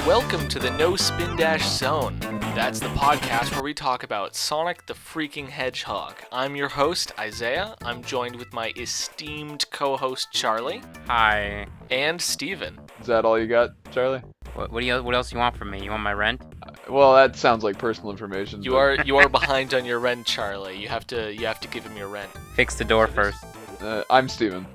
Welcome to the No Spin Dash Zone. That's the podcast where we talk about Sonic the freaking Hedgehog. I'm your host, Isaiah. I'm joined with my esteemed co-host, Charlie. Hi. And Steven. Is that all you got, Charlie? What else you want from me? You want my rent? Well, that sounds like personal information. You are behind on your rent, Charlie. You have to give him your rent. Fix the door first. I'm Steven.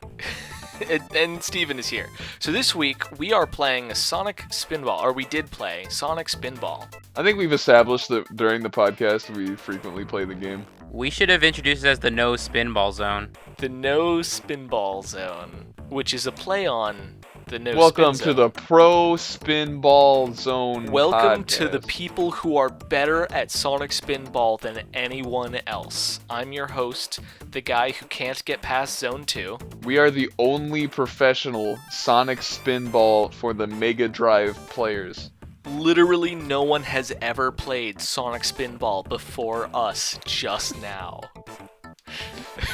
And Steven is here. So this week, we are playing a Sonic Spinball, or we did play Sonic Spinball. I think we've established that during the podcast we frequently play the game. We should have introduced it as the No Spinball Zone. The No Spinball Zone, which is a play on the No Welcome Spin to the Pro Spinball Zone Welcome podcast. to the people who are better at Sonic Spinball than anyone else. I'm your host, the guy who can't get past Zone 2. We are the only professional Sonic Spinball for the Mega Drive players. Literally no one has ever played Sonic Spinball before us just now.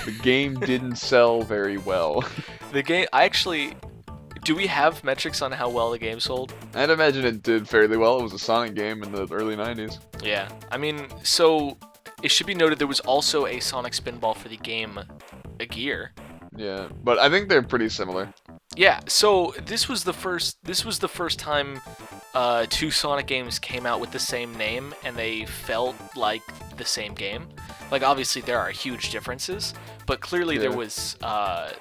The game didn't sell very well. The game, do we have metrics on how well the game sold? I'd imagine it did fairly well. It was a Sonic game in the early 90s. Yeah, I mean, so it should be noted there was also a Sonic Spinball for the game Gear. Yeah, but I think they're pretty similar. Yeah, so this was the first time two Sonic games came out with the same name and they felt like the same game. Like, obviously there are huge differences, but clearly there was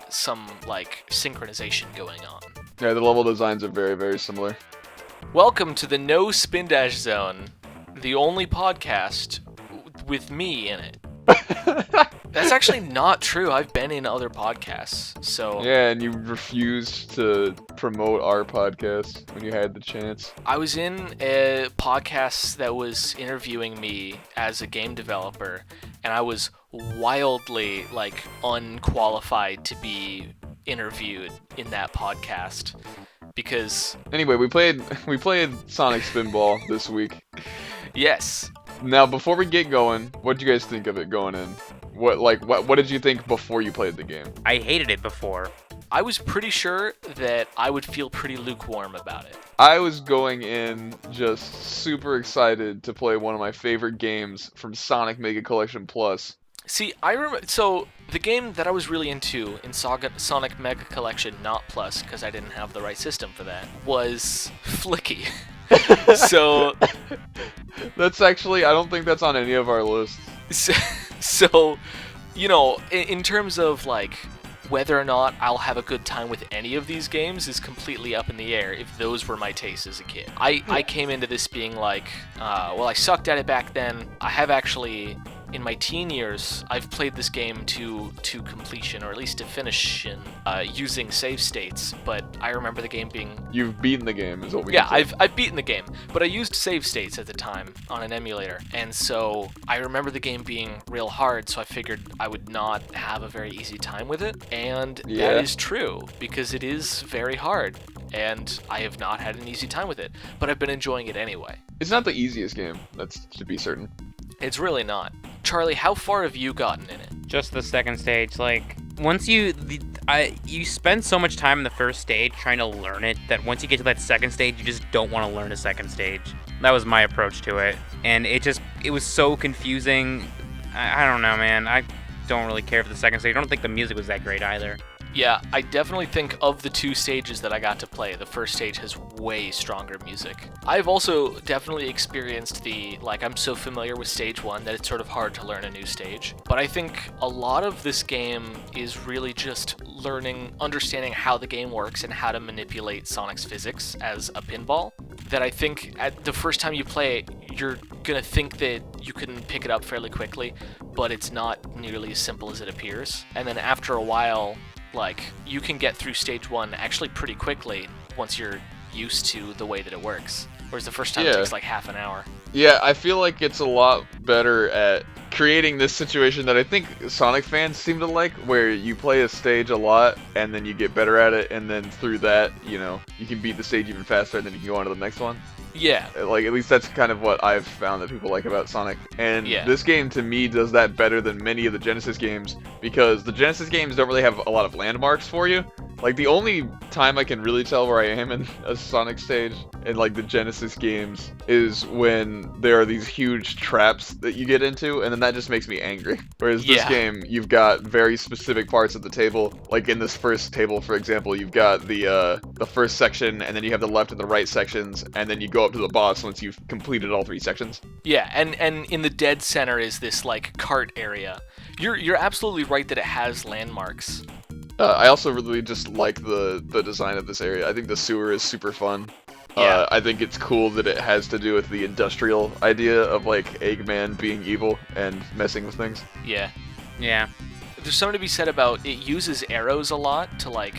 some like synchronization going on. Yeah, the level designs are very, very similar. Welcome to the No Spin Dash Zone, the only podcast with me in it. That's actually not true. I've been in other podcasts, so... Yeah, and you refused to promote our podcast when you had the chance. I was in a podcast that was interviewing me as a game developer, and I was wildly, unqualified to be interviewed in that podcast, because... Anyway, we played Sonic Spinball this week. Yes. Now, before we get going, what do you guys think of it going in? What did you think before you played the game? I hated it before. I was pretty sure that I would feel pretty lukewarm about it. I was going in just super excited to play one of my favorite games from Sonic Mega Collection Plus. See, I remember, so the game that I was really into in Sonic Mega Collection, not Plus, because I didn't have the right system for that, was Flicky. So... That's actually, I don't think that's on any of our lists. So, you know, in terms of, whether or not I'll have a good time with any of these games is completely up in the air if those were my tastes as a kid. I came into this being I sucked at it back then. I have actually, in my teen years, I've played this game to completion, or at least to finish using save states, but I remember the game being... You've beaten the game, is what we Yeah, can say. I've beaten the game, but I used save states at the time on an emulator, and so I remember the game being real hard, so I figured I would not have a very easy time with it, and that is true, because it is very hard, and I have not had an easy time with it, but I've been enjoying it anyway. It's not the easiest game, that's to be certain. It's really not. Charlie, how far have you gotten in it? Just the second stage. Once you spend so much time in the first stage trying to learn it that once you get to that second stage, you just don't want to learn the second stage. That was my approach to it, and it was so confusing. I don't know, man. I don't really care for the second stage. I don't think the music was that great either. Yeah, I definitely think of the two stages that I got to play, the first stage has way stronger music. I've also definitely experienced I'm so familiar with stage 1 that it's sort of hard to learn a new stage. But I think a lot of this game is really just understanding how the game works and how to manipulate Sonic's physics as a pinball. That I think at the first time you play it, you're gonna think that you can pick it up fairly quickly, but it's not nearly as simple as it appears. And then after a while, you can get through stage 1 actually pretty quickly once you're used to the way that it works. Whereas the first time it takes half an hour. Yeah, I feel like it's a lot better at creating this situation that I think Sonic fans seem to like, where you play a stage a lot, and then you get better at it, and then through that, you can beat the stage even faster, and then you can go on to the next one. Yeah. At least that's kind of what I've found that people like about Sonic. And this game, to me, does that better than many of the Genesis games, because the Genesis games don't really have a lot of landmarks for you. Like, the only time I can really tell where I am in a Sonic stage in, like, the Genesis games is when there are these huge traps that you get into, and then that just makes me angry. Whereas this Yeah. game, you've got very specific parts of the table. Like, in this first table, for example, you've got the first section, and then you have the left and the right sections, and then you go up to the boss once you've completed all 3 sections. Yeah, and in the dead center is this like cart area. You're absolutely right that it has landmarks. I also really just like the design of this area. I think the sewer is super fun. Yeah. I think it's cool that it has to do with the industrial idea of, like, Eggman being evil and messing with things. Yeah. Yeah. There's something to be said about it uses arrows a lot to like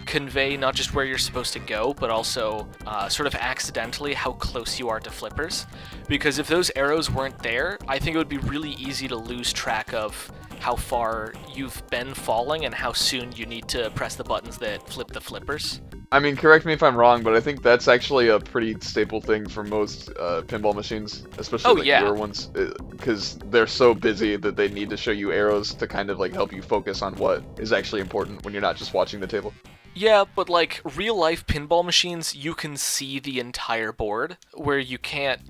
convey not just where you're supposed to go, but also sort of accidentally how close you are to flippers. Because if those arrows weren't there, I think it would be really easy to lose track of how far you've been falling and how soon you need to press the buttons that flip the flippers. I mean, correct me if I'm wrong, but I think that's actually a pretty staple thing for most pinball machines, especially newer ones, because they're so busy that they need to show you arrows to kind of like help you focus on what is actually important when you're not just watching the table. Yeah, but like real life pinball machines, you can see the entire board, where you can't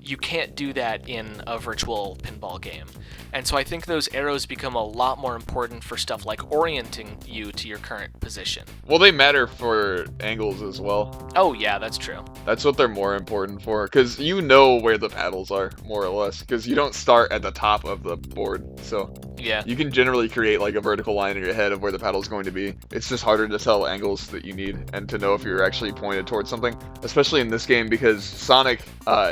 do that in a virtual pinball game. And so I think those arrows become a lot more important for stuff like orienting you to your current position. Well, they matter for angles as well. Oh yeah, that's true. That's what they're more important for, because you know where the paddles are, more or less, because you don't start at the top of the board, so Yeah. you can generally create like a vertical line in your head of where the paddle's going to be. It's just harder to tell angles that you need and to know if you're actually pointed towards something, especially in this game, because Sonic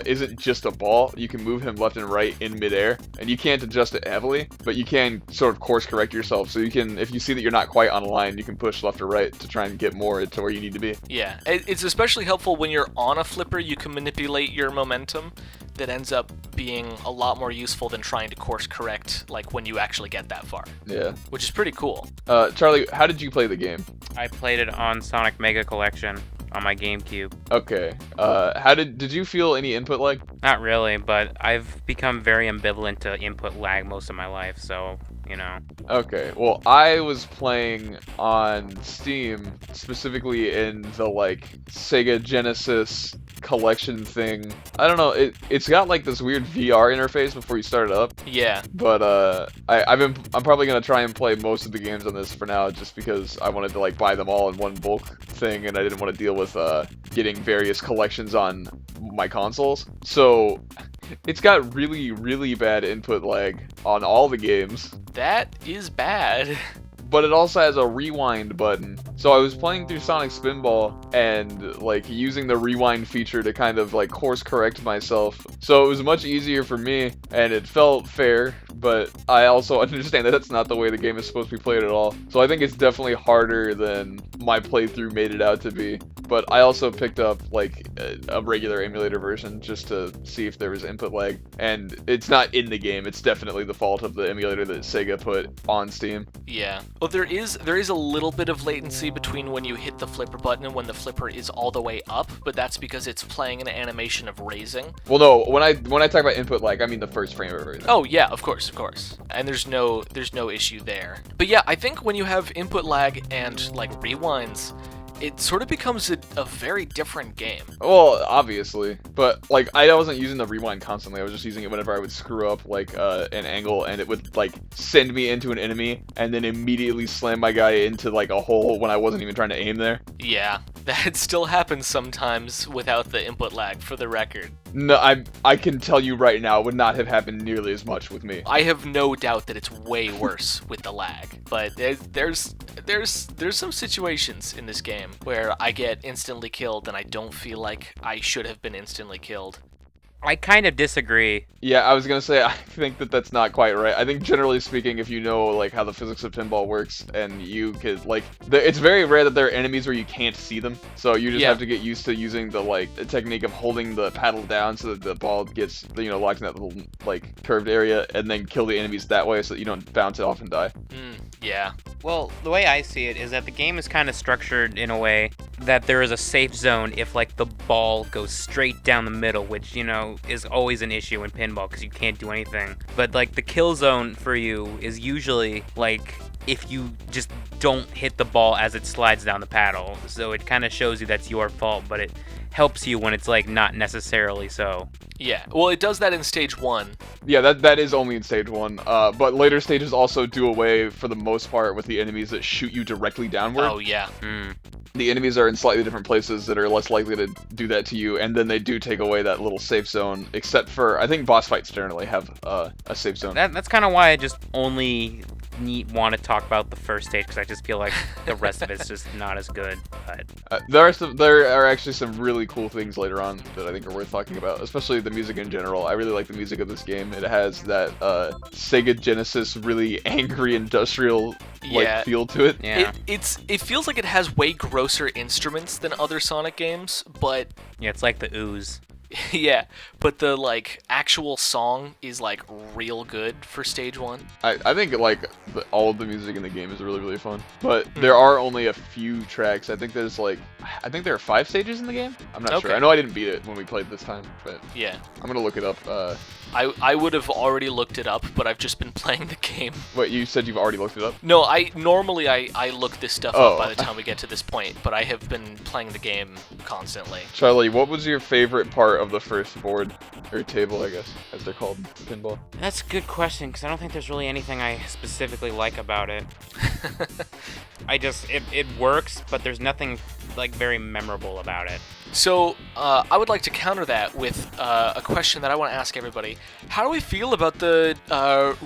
isn't just a ball. You can move him left and right in midair, and you can't adjust it heavily, but you can sort of course correct yourself. So you can, if you see that you're not quite on a line, you can push left or right to try and get more to where you need to be. Yeah, it's especially helpful when you're on a flipper. You can manipulate your momentum. That ends up being a lot more useful than trying to course correct, like when you actually get that far. Yeah. Which is pretty cool. Charlie, how did you play the game? I played it on Sonic Mega Collection on my GameCube. Okay. How did you feel any input lag? Not really, but I've become very ambivalent to input lag most of my life, so, you know. Okay, well, I was playing on Steam, specifically in the, like, Sega Genesis collection thing. I don't know, it's got, like, this weird VR interface before you start it up. Yeah. But, I'm probably gonna try and play most of the games on this for now, just because I wanted to, like, buy them all in one bulk thing, and I didn't want to deal with, getting various collections on my consoles. So, it's got really, really bad input lag on all the games. That is bad. But it also has a rewind button. So I was playing through Sonic Spinball and like using the rewind feature to kind of like course correct myself. So it was much easier for me and it felt fair, but I also understand that that's not the way the game is supposed to be played at all. So I think it's definitely harder than my playthrough made it out to be. But I also picked up like a regular emulator version just to see if there was input lag. And it's not in the game, it's definitely the fault of the emulator that Sega put on Steam. Yeah. Well, there is a little bit of latency between when you hit the flipper button and when the flipper is all the way up, but that's because it's playing an animation of raising. Well, no, when I talk about input lag, I mean the first frame of everything. Oh yeah, of course. And there's no issue there. But yeah, I think when you have input lag and like rewinds, it sort of becomes a very different game. Well, obviously, but like I wasn't using the rewind constantly. I was just using it whenever I would screw up like an angle, and it would like send me into an enemy, and then immediately slam my guy into like a hole when I wasn't even trying to aim there. Yeah, that still happens sometimes without the input lag, for the record. No, I can tell you right now, it would not have happened nearly as much with me. I have no doubt that it's way worse with the lag, but there's some situations in this game where I get instantly killed and I don't feel like I should have been instantly killed. I kind of disagree. Yeah, I was gonna say, I think that that's not quite right. I think generally speaking, if you know like how the physics of pinball works, and you could like, it's very rare that there are enemies where you can't see them. So you just have to get used to using the like the technique of holding the paddle down so that the ball gets locked in that little like curved area, and then kill the enemies that way so that you don't bounce it off and die. Yeah. Well, the way I see it is that the game is kind of structured in a way that there is a safe zone if like the ball goes straight down the middle, which, you know, is always an issue in pinball because you can't do anything. But like the kill zone for you is usually like if you just don't hit the ball as it slides down the paddle. So it kind of shows you that's your fault, but it helps you when it's like not necessarily so. Yeah, well, it does that in stage 1. Yeah, that is only in stage 1. But later stages also do away, for the most part, with the enemies that shoot you directly downward. Oh, yeah. The enemies are in slightly different places that are less likely to do that to you, and then they do take away that little safe zone, except for, I think boss fights generally have a safe zone. That's kind of why I just only want to talk about the first stage, because I just feel like the rest of it's just not as good. But There are actually some really cool things later on that I think are worth talking about, especially the music in general. I really like the music of this game. It has that Sega Genesis really angry industrial feel to it. Yeah. It feels like it has way grosser instruments than other Sonic games, but Yeah, it's like the ooze. yeah, but the like actual song is like real good for stage 1. I think like all of the music in the game is really fun, but there are only a few tracks. I think there are 5 stages in the game. I'm not sure. I know I didn't beat it when we played this time, but Yeah. I'm gonna look it up. I would have already looked it up, but I've just been playing the game. Wait, you said you've already looked it up? No, I look this stuff up by the time we get to this point, but I have been playing the game constantly. Charlie, what was your favorite part of the first board or table, I guess, as they're called, pinball? That's a good question, because I don't think there's really anything I specifically like about it. It works, but there's nothing like very memorable about it. So, I would like to counter that with a question that I want to ask everybody. How do we feel about the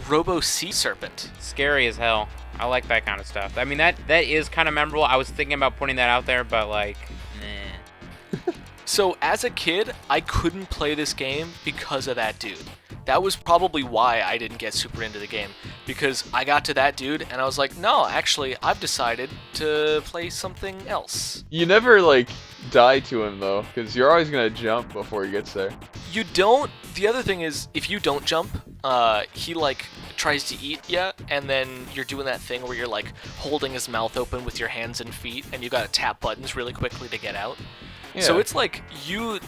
Robo Sea Serpent? Scary as hell. I like that kind of stuff. I mean, that is kind of memorable. I was thinking about putting that out there, but like, nah. So, as a kid, I couldn't play this game because of that dude. That was probably why I didn't get super into the game, because I got to that dude and I was like, no, actually, I've decided to play something else. You never like die to him though, because you're always gonna jump before he gets there. You don't. The other thing is, if you don't jump, he like tries to eat ya, and then you're doing that thing where you're like holding his mouth open with your hands and feet, and you gotta tap buttons really quickly to get out. Yeah. So it's like, you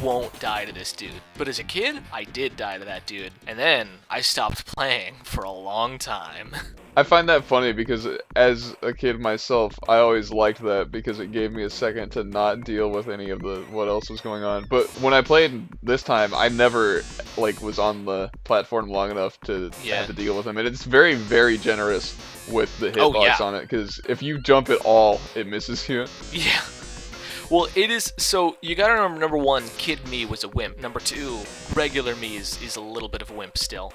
won't die to this dude. But as a kid, I did die to that dude. And then I stopped playing for a long time. I find that funny because as a kid myself, I always liked that because it gave me a second to not deal with any of what else was going on. But when I played this time, I never like was on the platform long enough to have to deal with him. And it's very generous with the hitbox on it, because if you jump at all, it misses you. Yeah. Well, it is, so you gotta remember, number 1, Kid Me was a wimp. Number 2, regular me is a little bit of a wimp still.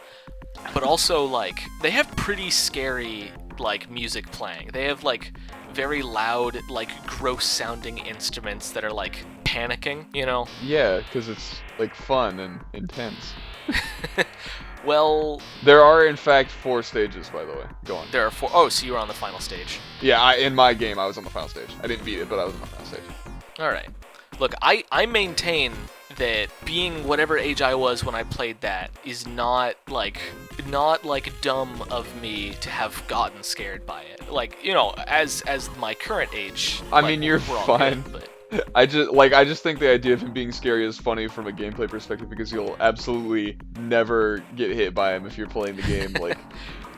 But also, like, they have pretty scary, like, music playing. They have, like, very loud, like, gross-sounding instruments that are, like, panicking, you know? Yeah, because it's, like, fun and intense. Well... There are, in fact, 4 stages, by the way. Go on. There are 4... Oh, so you were on the final stage. Yeah, in my game, I was on the final stage. I didn't beat it, but I was on the final stage. Alright. Look, I maintain that being whatever age I was when I played that is not dumb of me to have gotten scared by it. Like, you know, as my current age. I mean, you're we're all fine. good, but... I just think the idea of him being scary is funny from a gameplay perspective, because you'll absolutely never get hit by him if you're playing the game like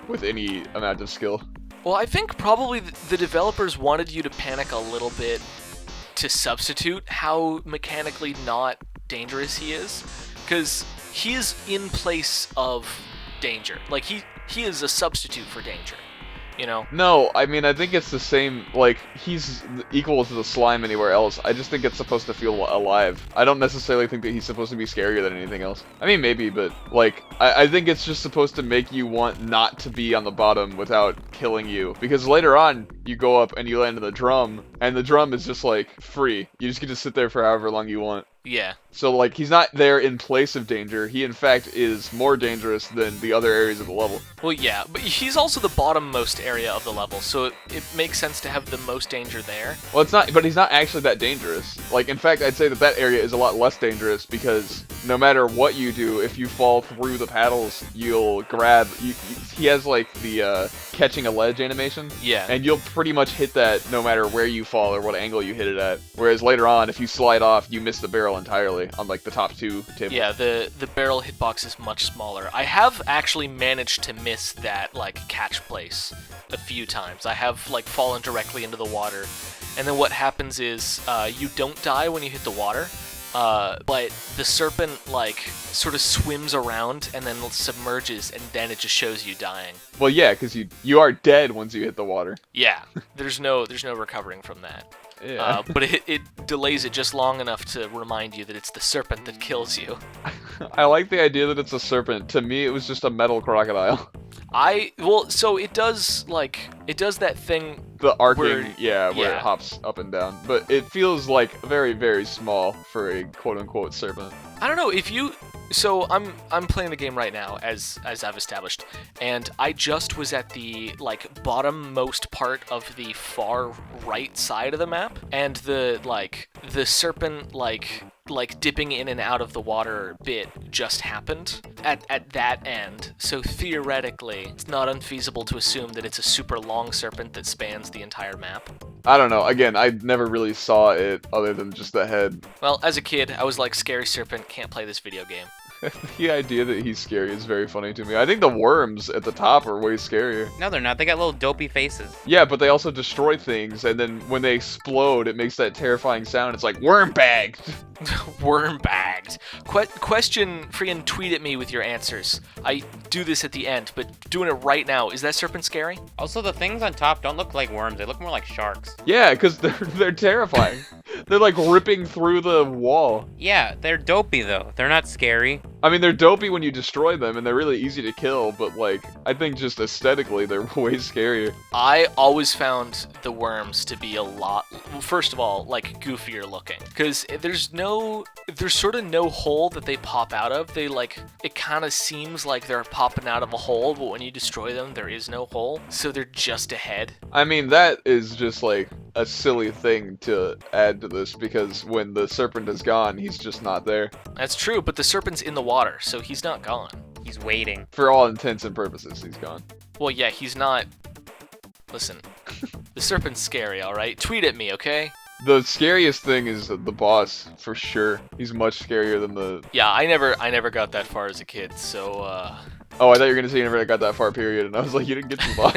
with any amount of skill. Well, I think probably the developers wanted you to panic a little bit to substitute how mechanically not dangerous he is, because he is in place of danger. Like, he is a substitute for danger, you know? No, I mean, I think it's the same, like, he's equal to the slime anywhere else. I just think it's supposed to feel alive. I don't necessarily think that he's supposed to be scarier than anything else. I mean, maybe, but, like, I think it's just supposed to make you want not to be on the bottom without killing you. Because later on, you go up and you land in the drum, and the drum is just, like, free. You just get to sit there for however long you want. Yeah. So, like, he's not there in place of danger. He, in fact, is more dangerous than the other areas of the level. Well, yeah, but he's also the bottommost area of the level, so it makes sense to have the most danger there. Well, it's not, but he's not actually that dangerous. Like, in fact, I'd say that area is a lot less dangerous because no matter what you do, if you fall through the paddles, you'll grab. He has like the catching a ledge animation. Yeah. And you'll pretty much hit that no matter where you fall or what angle you hit it at. Whereas later on, if you slide off, you miss the barrel entirely on like the top 2 tables. Yeah, the barrel hitbox is much smaller. I have actually managed to miss that like catch place a few times. I have like fallen directly into the water, and then what happens is you don't die when you hit the water, but the serpent like sort of swims around and then submerges, and then it just shows you dying. Well, yeah, because you are dead once you hit the water. Yeah, there's no recovering from that. Yeah. But it delays it just long enough to remind you that it's the serpent that kills you. I like the idea that it's a serpent. To me, it was just a metal crocodile. So it does that thing. The arcing, where it hops up and down. But it feels like very, very small for a quote-unquote serpent. I don't know if you. So I'm playing the game right now as I've established, and I just was at the like bottommost part of the far right side of the map, and the serpent like dipping in and out of the water bit just happened at that end. So theoretically, it's not unfeasible to assume that it's a super long serpent that spans the entire map. I don't know. Again, I never really saw it other than just the head. Well, as a kid, I was like, scary serpent, can't play this video game. The idea that he's scary is very funny to me. I think the worms at the top are way scarier. No, they're not. They got little dopey faces. Yeah, but they also destroy things, and then when they explode, it makes that terrifying sound. It's like, worm bagged! Worm bagged. Question, freaking tweet at me with your answers. I do this at the end, but doing it right now, is that serpent scary? Also, the things on top don't look like worms. They look more like sharks. Yeah, because they're terrifying. They're like ripping through the wall. Yeah, they're dopey, though. They're not scary. I mean, they're dopey when you destroy them, and they're really easy to kill, but, like, I think just aesthetically, they're way scarier. I always found the worms to be a lot, first of all, like, goofier looking. Because there's sort of no hole that they pop out of. They, like, it kind of seems like they're popping out of a hole, but when you destroy them, there is no hole. So they're just a head. I mean, that is just, like, a silly thing to add to this, because when the serpent is gone, he's just not there. That's true, but the serpent's in the water, so he's not gone. He's waiting. For all intents and purposes, he's gone. Well, yeah, he's not. Listen, the serpent's scary, alright? Tweet at me, okay? The scariest thing is the boss, for sure. He's much scarier than the... Yeah, I never got that far as a kid, so, Oh, I thought you were gonna say you never got that far, period, and I was like, you didn't get to the boss.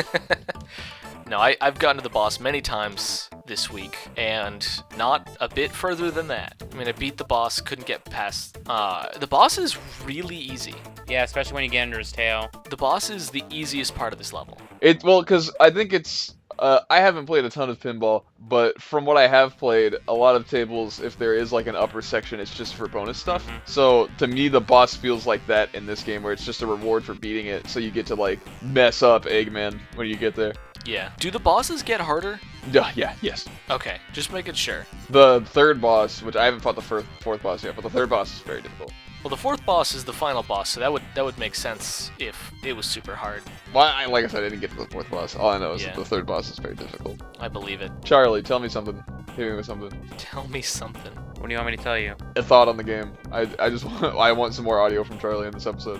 No, I've gotten to the boss many times this week, and not a bit further than that. I mean, I beat the boss, couldn't get past... the boss is really easy. Yeah, especially when you get under his tail. The boss is the easiest part of this level. Well, because I think it's... I haven't played a ton of pinball, but from what I have played, a lot of tables, if there is like an upper section, it's just for bonus stuff. So to me, the boss feels like that in this game, where it's just a reward for beating it, so you get to like mess up Eggman when you get there. Yeah. Do the bosses get harder? Yeah, yes. Okay, just making sure. The third boss, which I haven't fought the fourth boss yet, but the third boss is very difficult. Well, the fourth boss is the final boss, so that would make sense if it was super hard. Well, like I said, I didn't get to the fourth boss. All I know is Yeah. that the third boss is very difficult. I believe it. Charlie, tell me something. Hit me with something. Tell me something. What do you want me to tell you? A thought on the game. I want some more audio from Charlie in this episode.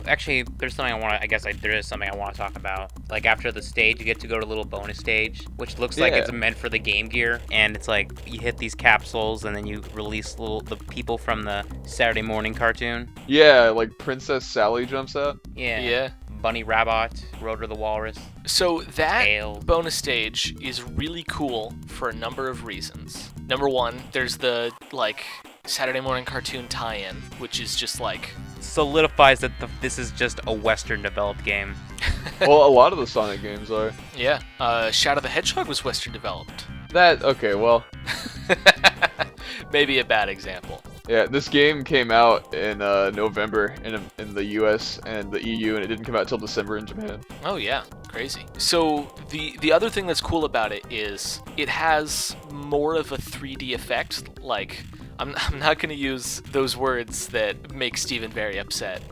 Actually, there's something there is something I want to talk about. Like, after the stage, you get to go to a little bonus stage, which looks like it's meant for the Game Gear, and it's like, you hit these capsules, and then you release the people from the Saturday morning cartoon. Yeah, like Princess Sally jumps out. Yeah. Bunny Rabbit, Rotor the Walrus. So that Tail. bonus stage is really cool for a number of reasons. Number one, there's the, like, Saturday morning cartoon tie-in, which is just like... solidifies that this is just a Western developed game. Well, a lot of the Sonic games are. Yeah, Shadow the Hedgehog was Western developed. Okay, well... Maybe a bad example. Yeah, this game came out in November in the US and the EU, and it didn't come out till December in Japan. Oh yeah, crazy. So the other thing that's cool about it is it has more of a 3D effect. Like, I'm not going to use those words that make Stephen very upset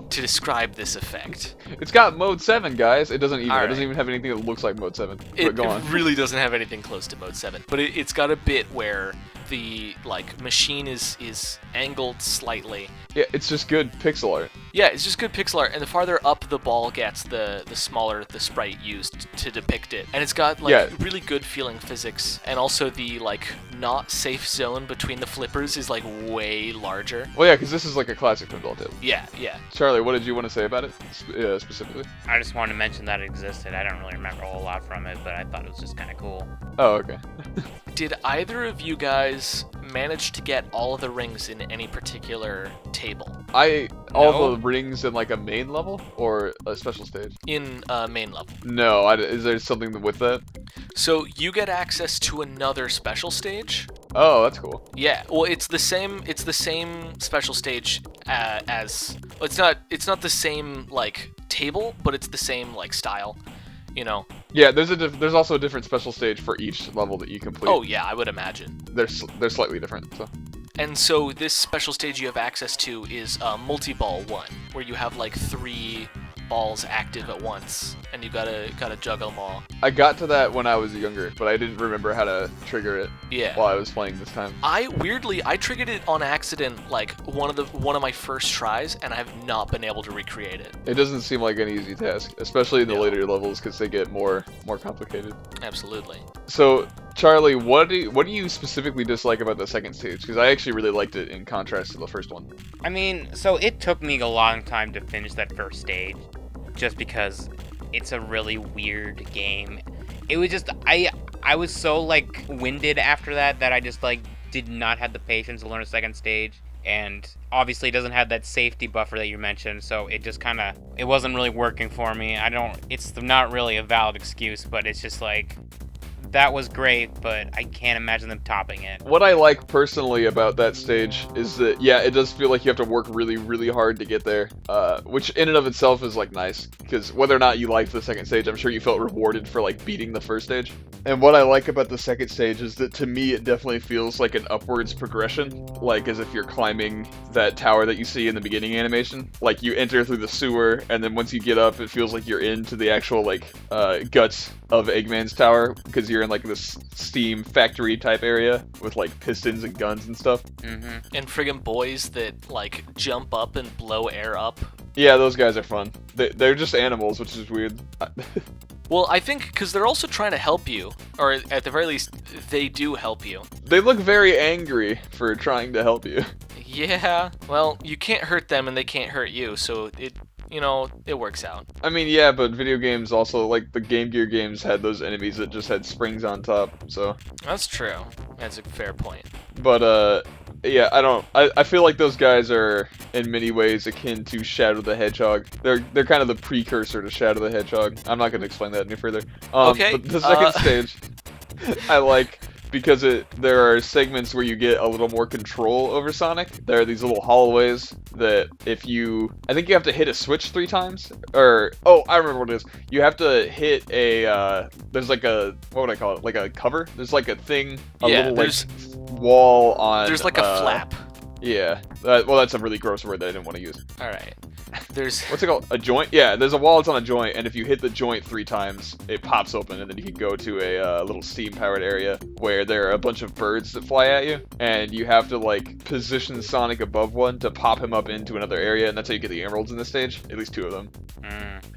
to describe this effect. It's got Mode 7, guys. It doesn't All right. even have anything that looks like Mode 7. It But go on. really doesn't have anything close to Mode 7, but it's got a bit where the like machine is angled slightly. Yeah, it's just good pixel art. Yeah, it's just good pixel art, and the farther up the ball gets, the smaller the sprite used to depict it. And it's got like really good feeling physics, and also the like not safe zone between the flippers is like way larger. Well, yeah, because this is like a classic pinball table. Yeah. Charlie, what did you want to say about it specifically? I just wanted to mention that it existed. I don't really remember a whole lot from it, but I thought it was just kind of cool. Oh, okay. Did either of you guys manage to get all of the rings in any particular table? All the rings in like a main level or a special stage? In main level. No, is there something with that? So you get access to another special stage. Oh, that's cool. Yeah, well, it's the same special stage as. Well, it's not the same like table, but it's the same like style. You know. Yeah, there's also a different special stage for each level that you complete. Oh yeah, I would imagine. They're slightly different. So. And so this special stage you have access to is multi-ball 1, where you have like 3 balls active at once, and you gotta juggle them all. I got to that when I was younger, but I didn't remember how to trigger it. Yeah. While I was playing this time. I triggered it on accident, like one of my first tries, and I have not been able to recreate it. It doesn't seem like an easy task, especially in the later levels, because they get more complicated. Absolutely. So, Charlie, what do you specifically dislike about the second stage? Because I actually really liked it in contrast to the first one. I mean, so it took me a long time to finish that first stage, just because it's a really weird game. It was just, I was so, like, winded after that I just, like, did not have the patience to learn a second stage. And obviously it doesn't have that safety buffer that you mentioned, so it just kind of, it wasn't really working for me. It's not really a valid excuse, but it's just like, that was great, but I can't imagine them topping it. What I like personally about that stage is that, yeah, it does feel like you have to work really, really hard to get there, which in and of itself is, like, nice, because whether or not you liked the second stage, I'm sure you felt rewarded for, like, beating the first stage. And what I like about the second stage is that, to me, it definitely feels like an upwards progression, like as if you're climbing that tower that you see in the beginning animation. Like, you enter through the sewer, and then once you get up, it feels like you're into the actual, like, guts of Eggman's tower, because you're in like this steam factory type area with like pistons and guns and stuff. Mm-hmm. And friggin' boys that like jump up and blow air up. Yeah, those guys are fun. They're just animals, which is weird. Well, I think because they're also trying to help you, or at the very least, they do help you. They look very angry for trying to help you. Yeah, well, you can't hurt them and they can't hurt you, so it works out. I mean, yeah, but video games also, like the Game Gear games had those enemies that just had springs on top, so. That's true. That's a fair point. But, yeah, I feel like those guys are, in many ways, akin to Shadow the Hedgehog. They're kind of the precursor to Shadow the Hedgehog. I'm not going to explain that any further. Okay. But the second stage, I like, because there are segments where you get a little more control over Sonic. There are these little hallways that I think you have to hit a switch 3 times, I remember what it is. You have to hit there's like what would I call it? Like a cover? There's like a thing, little like wall on. There's like a flap. Yeah. Well, that's a really gross word that I didn't want to use. All right. There's what's it called? A joint? Yeah, there's a wall that's on a joint, and if you hit the joint 3 times, it pops open, and then you can go to a little steam-powered area where there are a bunch of birds that fly at you, and you have to like position Sonic above one to pop him up into another area, and that's how you get the emeralds in this stage. At least 2 of them.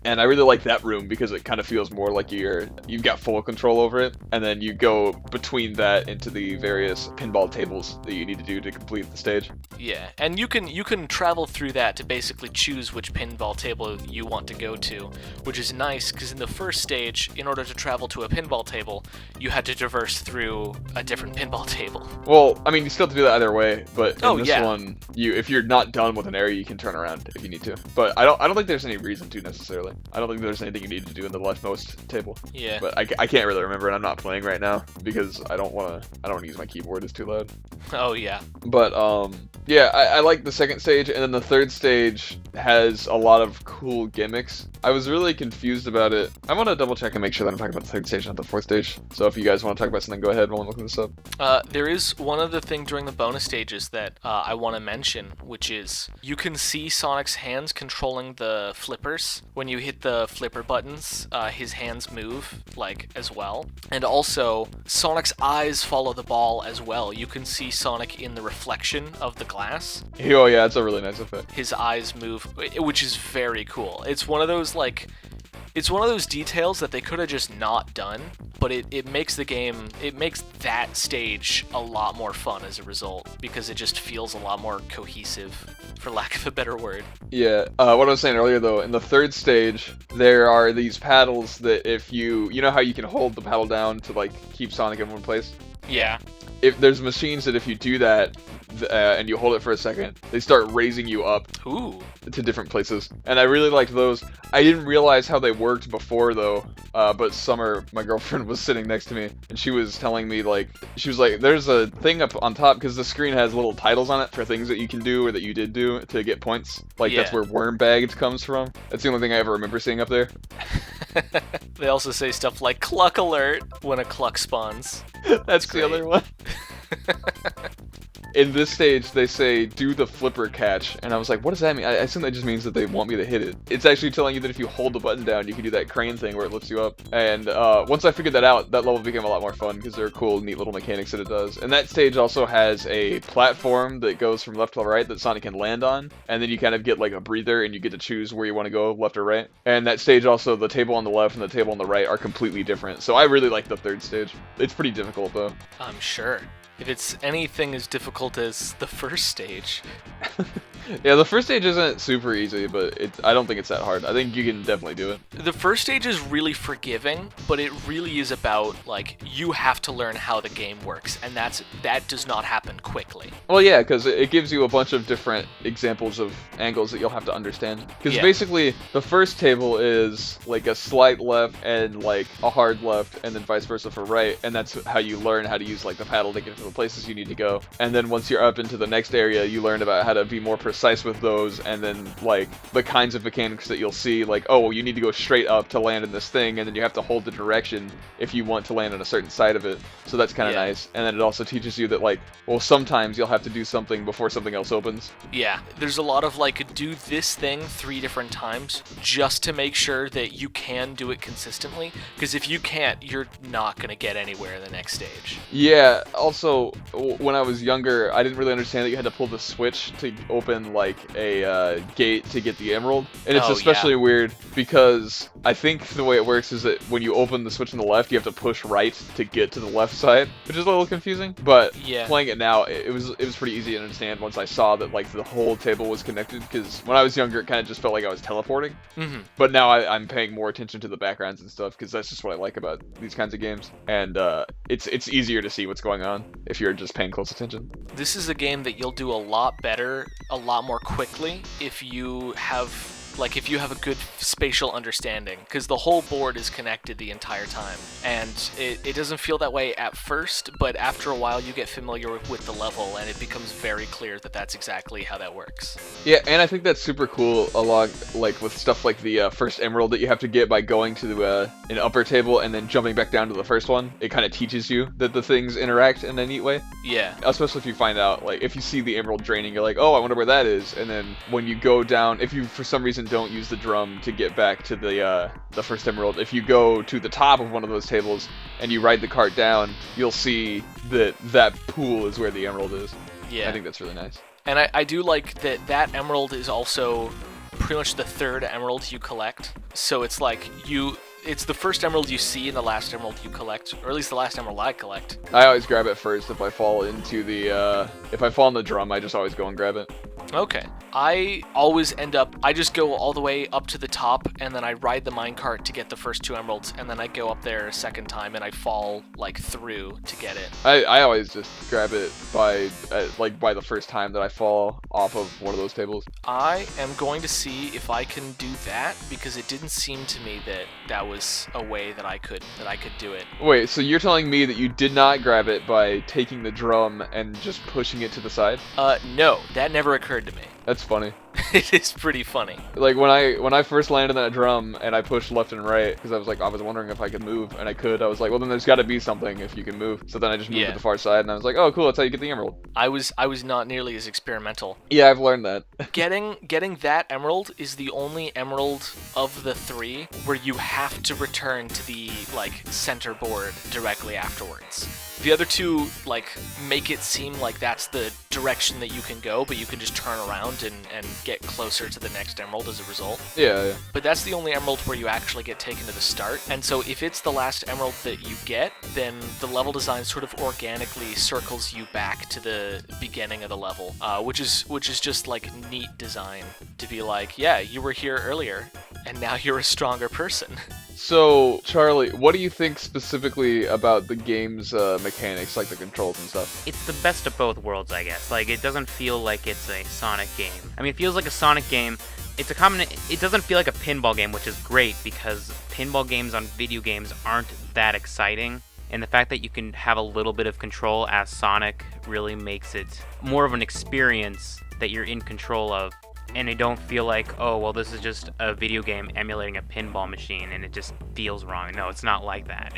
And I really like that room because it kind of feels more like you've got full control over it, and then you go between that into the various pinball tables that you need to do to complete the stage. Yeah, and you can travel through that to basically choose which pinball table you want to go to, which is nice because in the first stage, in order to travel to a pinball table, you had to traverse through a different pinball table. Well, I mean, you still have to do that either way, but in this yeah. one, if you're not done with an area, you can turn around if you need to. But I don't think there's any reason to necessarily. I don't think there's anything you need to do in the leftmost table. Yeah. But I can't really remember, and I'm not playing right now because I don't want to use my keyboard. It's too loud. Oh yeah. But yeah, I like the second stage, and then the third stage has a lot of cool gimmicks. I was really confused about it. I want to double check and make sure that I'm talking about the third stage, not the fourth stage. So if you guys want to talk about something, go ahead while I'm looking this up. There is one other thing during the bonus stages that I want to mention, which is you can see Sonic's hands controlling the flippers when you hit the flipper buttons, his hands move, like, as well. And also, Sonic's eyes follow the ball as well. You can see Sonic in the reflection of the glass. Oh yeah, it's a really nice effect. His eyes move, which is very cool. It's one of those, like... It's one of those details that they could have just not done, but it makes the game, it makes that stage a lot more fun as a result, because it just feels a lot more cohesive, for lack of a better word. Yeah, what I was saying earlier though, in the third stage, there are these paddles that if you know how you can hold the paddle down to like keep Sonic in one place? Yeah. If there's machines that if you do that, and you hold it for a second, they start raising you up Ooh. to different places. And I really liked those. I didn't realize how they worked before though, but Summer, my girlfriend, was sitting next to me, and she was telling me, like, she was like, there's a thing up on top, because the screen has little titles on it for things that you can do or that you did do to get points. Like, that's Yeah. where Worm Bagged comes from. That's the only thing I ever remember seeing up there. They also say stuff like Cluck Alert when a Cluck spawns. That's great. the other one. In this stage, they say, do the flipper catch, and I was like, what does that mean? I assume that just means that they want me to hit it. It's actually telling you that if you hold the button down, you can do that crane thing where it lifts you up. And once I figured that out, that level became a lot more fun, because there are cool, neat little mechanics that it does. And that stage also has a platform that goes from left to right that Sonic can land on, and then you kind of get like a breather, and you get to choose where you want to go, left or right. And that stage also, the table on the left and the table on the right are completely different. So I really like the third stage. It's pretty difficult, though. I'm sure. If it's anything as difficult as the first stage. Yeah, the first stage isn't super easy, but I don't think it's that hard. I think you can definitely do it. The first stage is really forgiving, but it really is about, like, you have to learn how the game works, and that does not happen quickly. Well, yeah, because it gives you a bunch of different examples of angles that you'll have to understand. Because Yeah. basically, the first table is like a slight left and like a hard left, and then vice versa for right, and that's how you learn how to use like the paddle to get to the places you need to go. And then once you're up into the next area, you learn about how to be more precise with those, and then like the kinds of mechanics that you'll see, like, oh, well, you need to go straight up to land in this thing, and then you have to hold the direction if you want to land on a certain side of it. So that's kind of Yeah. nice. And then it also teaches you that, like, well, sometimes you'll have to do something before something else opens. Yeah, there's a lot of, like, do this thing 3 different times just to make sure that you can do it consistently, because if you can't, you're not going to get anywhere in the next stage. Yeah, also, when I was younger, I didn't really understand that you had to pull the switch to open, like, a gate to get the emerald. And it's Oh, especially yeah. weird because I think the way it works is that when you open the switch on the left, you have to push right to get to the left side, which is a little confusing. But Yeah. playing it now, it was pretty easy to understand once I saw that, like, the whole table was connected, because when I was younger, it kind of just felt like I was teleporting. Mm-hmm. But now I'm paying more attention to the backgrounds and stuff, because that's just what I like about these kinds of games. And it's easier to see what's going on if you're just paying close attention. This is a game that you'll do a lot better, a lot more quickly, if you have a good spatial understanding, because the whole board is connected the entire time, and it doesn't feel that way at first, but after a while you get familiar with the level, and it becomes very clear that that's exactly how that works. Yeah, and I think that's super cool along, like, with stuff like the first emerald that you have to get by going to an upper table and then jumping back down to the first one. It kind of teaches you that the things interact in a neat way. Yeah. Especially if you find out, like, if you see the emerald draining, you're like, oh, I wonder where that is. And then when you go down, if you for some reason don't use the drum to get back to the first emerald, if you go to the top of one of those tables and you ride the cart down, you'll see that pool is where the emerald is. Yeah. I think that's really nice. And I do like that emerald is also pretty much the third emerald you collect. So it's like it's the first emerald you see and the last emerald you collect, or at least the last emerald I collect. I always grab it first if I fall into if I fall on the drum, I just always go and grab it. Okay. I just go all the way up to the top, and then I ride the minecart to get the first 2 emeralds, and then I go up there a second time, and I fall, like, through to get it. I always just grab it by the first time that I fall off of one of those tables. I am going to see if I can do that, because it didn't seem to me that was a way that I could do it. Wait, so you're telling me that you did not grab it by taking the drum and just pushing it to the side? No, that never occurred to me. That's funny. It is pretty funny. Like when I first landed that drum and I pushed left and right because I was wondering if I could move, and I could. I was like, well, then there's got to be something if you can move. So then I just moved Yeah. to the far side, and I was like, oh, cool, that's how you get the emerald. I was not nearly as experimental. Yeah, I've learned that. Getting that emerald is the only emerald of the 3 where you have to return to the center board directly afterwards. The other 2 make it seem like that's the direction that you can go, but you can just turn around and get closer to the next emerald as a result. Yeah. But that's the only emerald where you actually get taken to the start. And so if it's the last emerald that you get, then the level design sort of organically circles you back to the beginning of the level, which is just neat design to be like, yeah, you were here earlier, and now you're a stronger person. So, Charlie, what do you think specifically about the game's mechanics, like the controls and stuff? It's the best of both worlds, I guess. It doesn't feel like it's a Sonic game. I mean, it feels like a Sonic game. It doesn't feel like a pinball game, which is great because pinball games on video games aren't that exciting. And the fact that you can have a little bit of control as Sonic really makes it more of an experience that you're in control of. And I don't feel like, oh, well, this is just a video game emulating a pinball machine and it just feels wrong. No, it's not like that.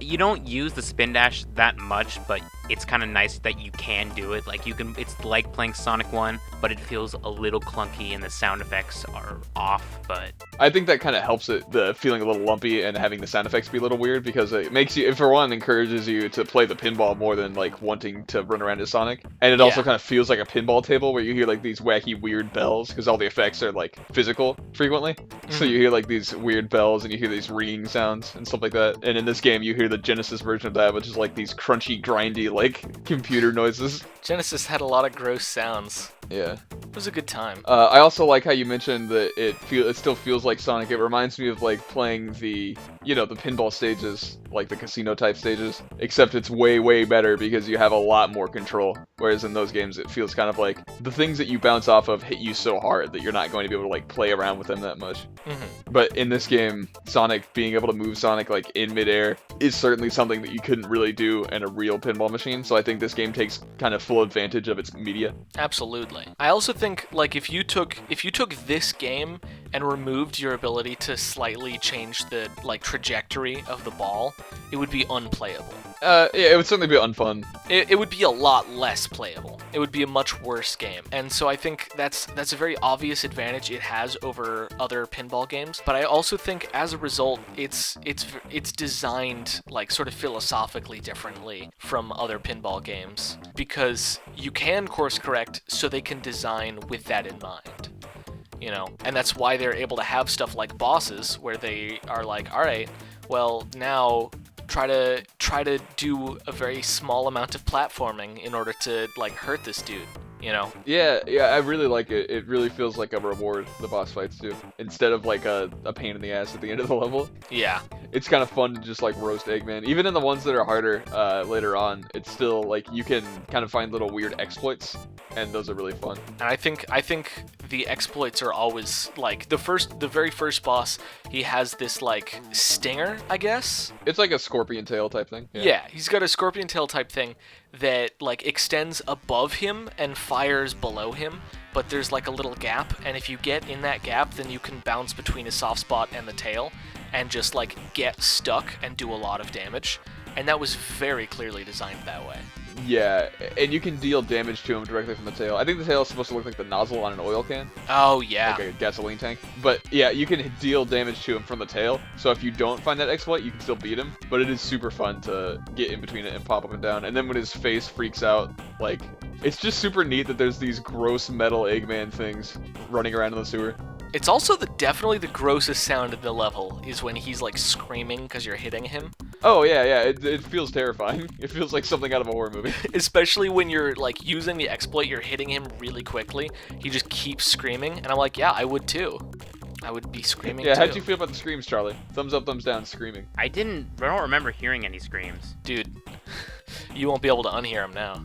You don't use the spin dash that much, but it's kind of nice that you can do it. It's like playing Sonic 1, but it feels a little clunky and the sound effects are off, but I think that kind of helps it, the feeling a little lumpy and having the sound effects be a little weird, because it makes you, for one, encourages you to play the pinball more than wanting to run around as Sonic. And it also kind of feels like a pinball table where you hear these wacky weird bells, because all the effects are physical frequently. So you hear these weird bells and you hear these ringing sounds and stuff like that. And in this game you hear the Genesis version of that, which is these crunchy, grindy, computer noises. Genesis had a lot of gross sounds. Yeah. It was a good time. I also like how you mentioned that it still feels like Sonic. It reminds me of playing the pinball stages, the casino type stages, except it's way, way better because you have a lot more control. Whereas in those games it feels kind of like the things that you bounce off of hit you so hard that you're not going to be able to play around with them that much. Mm-hmm. But in this game, Sonic, being able to move Sonic in midair is certainly something that you couldn't really do in a real pinball machine. So I think this game takes kind of full advantage of its media. Absolutely. I also think if you took this game and removed your ability to slightly change the trajectory of the ball, it would be unplayable. Yeah, it would certainly be unfun. It would be a lot less playable. It would be a much worse game. And so I think that's a very obvious advantage it has over other pinball games. But I also think as a result, it's designed sort of philosophically differently from other pinball games, because you can course correct so they can design with that in mind. And that's why they're able to have stuff like bosses where they are all right, well, now try to do a very small amount of platforming in order to hurt this dude. Yeah, I really like it. It really feels like a reward, the boss fights do, instead of a pain in the ass at the end of the level. Yeah. It's kind of fun to just roast Eggman. Even in the ones that are harder later on, it's still you can kind of find little weird exploits, and those are really fun. And I think the exploits are always the very first boss, he has this stinger, I guess. It's like a scorpion tail type thing. Yeah, he's got a scorpion tail type thing that extends above him and fires below him, but there's a little gap, and if you get in that gap, then you can bounce between his soft spot and the tail and just get stuck and do a lot of damage. And that was very clearly designed that way. Yeah, and you can deal damage to him directly from the tail. I think the tail is supposed to look like the nozzle on an oil can. Oh, yeah. Like a gasoline tank. But yeah, you can deal damage to him from the tail. So if you don't find that exploit, you can still beat him. But it is super fun to get in between it and pop up and down. And then when his face freaks out, it's just super neat that there's these gross metal Eggman things running around in the sewer. It's also definitely the grossest sound in the level is when he's screaming because you're hitting him. Oh yeah, it feels terrifying. It feels like something out of a horror movie. Especially when you're using the exploit, you're hitting him really quickly. He just keeps screaming, and I'm yeah, I would too. I would be screaming too. How'd you feel about the screams, Charlie? Thumbs up, thumbs down, screaming. I don't remember hearing any screams. Dude, you won't be able to unhear them now.